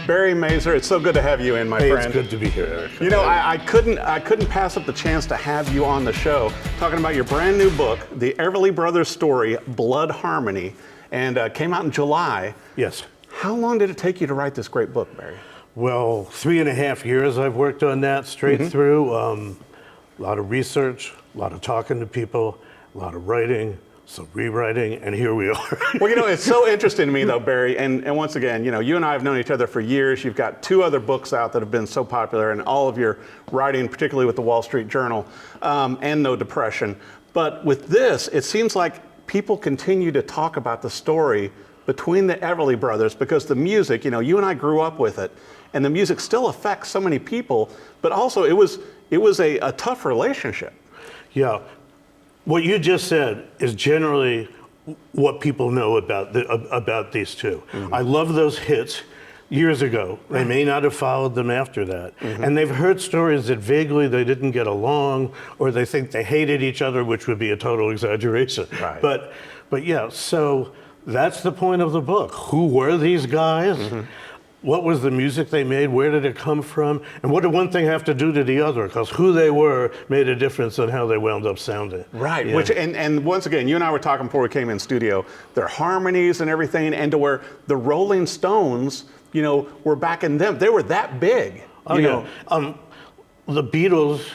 Barry Mazor, it's so good to have you in, my friend. It's good to be here, Eric. You know, I couldn't pass up the chance to have you on the show talking about your brand new book, The Everly Brothers Story, Blood Harmony, and came out in July. Yes. How long did it take you to write this great book, Barry? Well, 3.5 years I've worked on that straight through. A lot of research, a lot of talking to people, a lot of writing, some rewriting, and here we are. Well, you know, it's so interesting to me, though, Barry, and once again, you know, you and I have known each other for years. You've got 2 other books out that have been so popular, and all of your writing, particularly with the Wall Street Journal, and No Depression. But with this, it seems like people continue to talk about the story between the Everly brothers, because the music, you know, you and I grew up with it, and the music still affects so many people, but also it was a tough relationship. Yeah. What you just said is generally what people know about these two. I love those hits years ago. They may not have followed them after that. And they've heard stories that vaguely they didn't get along, or they think they hated each other, which would be a total exaggeration. Right. But yeah, so that's the point of the book. Who were these guys? What was the music they made? Where did it come from? And what did one thing have to do to the other? Because who they were made a difference in how they wound up sounding. Right, Yeah. which, and once again, you and I were talking before we came in studio, their harmonies and everything, and to where the Rolling Stones, you know, were back in them. They were that big, you know. The Beatles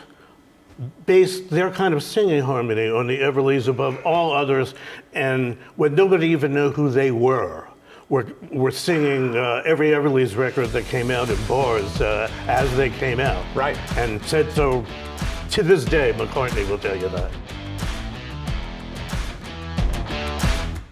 based their kind of singing harmony on the Everlys above all others, and when nobody even knew who they were singing every Everly's record that came out in bars as they came out. Right. And said so to this day. McCartney will tell you that.